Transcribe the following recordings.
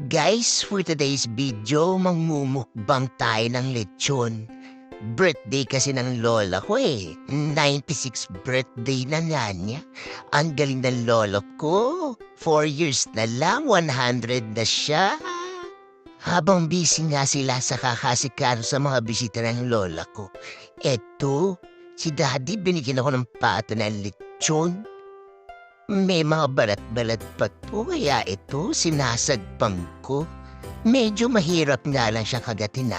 Guys, for today's video, mangmumukbang tayo ng lechon. Birthday kasi ng lola ko eh. 96th birthday na nga niya. Ang galing ng lolo ko. 4 years na lang, 100 na siya. Habang busy nga sila sa kakasikaro sa mga bisita ng lola ko. Eto, si daddy binigyan ako ng pato ng lechon. May mga balat-balat pa to, kaya ito sinasagpang ko. Medyo mahirap nga lang siya kagatin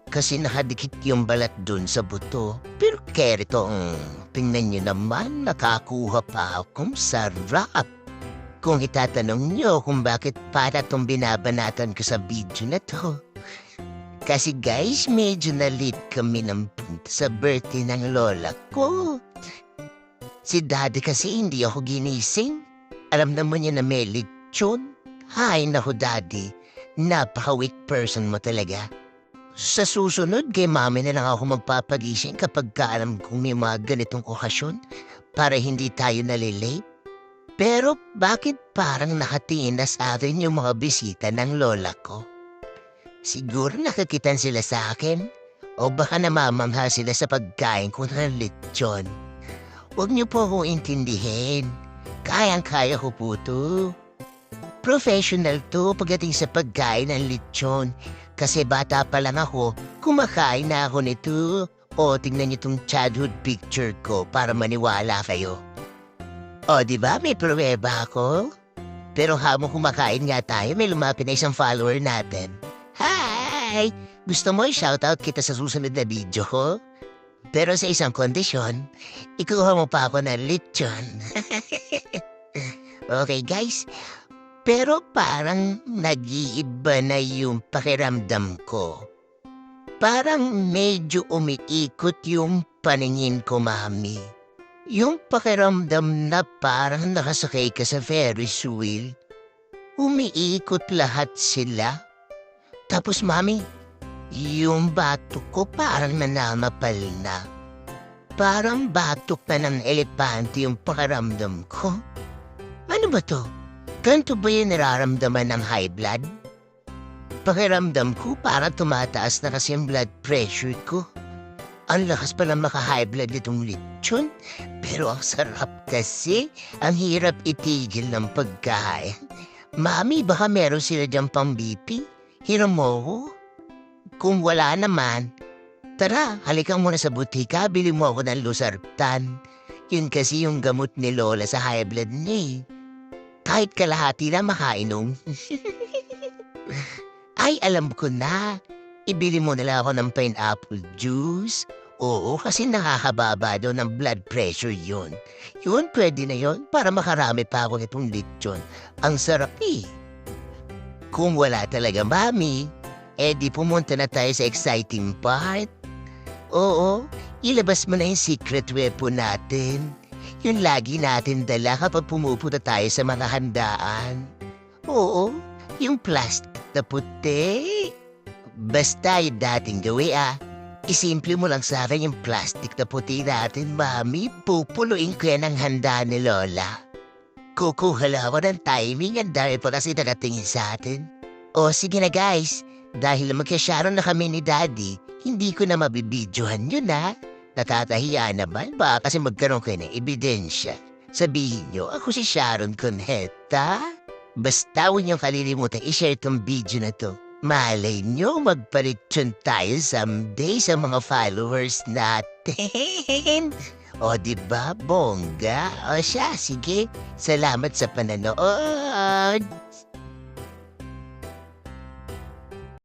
kasi nakadikit yung balat dun sa buto. Pero kerito, tingnan nyo naman, nakakuha pa akong sarap. Kung itatanong nyo kung bakit para tong binabanatan ko sa video na to. Kasi guys, medyo na-late kami ng punta sa birthday ng lola ko. Si daddy kasi hindi ako ginising. Alam naman niya na may lechon. Hay naku daddy, napaka-weak person mo talaga. Sa susunod, kay mami na lang ako magpapagising kapag alam kong may mga ganitong okasyon para hindi tayo nalilate. Pero bakit parang nakatingin na sa atin yung mga bisita ng lola ko? Siguro nakakitan sila sa akin o baka namamangha sila sa pagkain ko ng lechon. Huwag niyo po akong intindihin. Kayang-kaya ko po to. Professional to pagdating sa pagkain ng lechon. Kasi bata pa lang ako, kumakain na ako nito. O, tingnan niyo tong childhood picture ko para maniwala kayo. O, di ba may pruweba ako? Pero habang kumakain nga tayo, may lumapit na isang follower natin. Hi! Gusto mo i-shoutout kita sa susunod na video ko? Pero sa isang kondisyon, ikuha mo pa ako ng lechon. Okay guys, pero parang nag-iiba na yung pakiramdam ko. Parang medyo umiikot yung paningin ko, mami. Yung pakiramdam na parang nakasakay ka sa Ferris wheel. Umiikot lahat sila. Tapos mami, yung batok ko parang nanamapal na. Parang batok na ng elepante yung pakiramdam ko. Ano ba to? Ganito ba yung nararamdaman ng high blood? Pakiramdam ko parang tumataas na kasi yung blood pressure ko. Ang lakas pala maka-high blood itong lechon. Pero ang sarap kasi. Ang hirap itigil ng pagkain. Mami, baka meron sila dyan pang BP? Hiram mo ko? Kung wala naman, tara, halika muna sa butika, bili mo ako ng losartan. Yun kasi yung gamot ni Lola sa high blood niya. Kahit kalahati na makainom. Ay, alam ko na. Ibili mo na lang ako ng pineapple juice. Oo, kasi nakakababa daw ng blood pressure yun. Yun, pwede na yun para makarami pa ako nitong lechon. Ang sarap eh. Kung wala talaga, mami, di pumunta na tayo sa exciting part. Oo, ilabas mo na yung secret weapon natin. Yung lagi natin dala kapag pumupunta tayo sa mga handaan. Oo, yung plastic na puti. Basta yung dating gawi Isimple mo lang sa akin yung plastic na puti natin, mami. Pupuluin ko yan ang handa ni Lola. Kukuha lang ako ng timing, ang dami pa kasi nakatingin sa atin. O sige na guys. Dahil magkasyaron na kami ni Daddy, hindi ko na mabibidyohan yun Nakakahiya naman ba kasi magkaroon kayo ng ebidensya. Sabihin nyo, ako si Sharon Cuneta. Basta huwag niyong kalilimutan i-share tong video na to. Malay nyo, magparitson tayo someday sa mga followers natin. O diba, bongga? O siya, sige. Salamat sa pananood.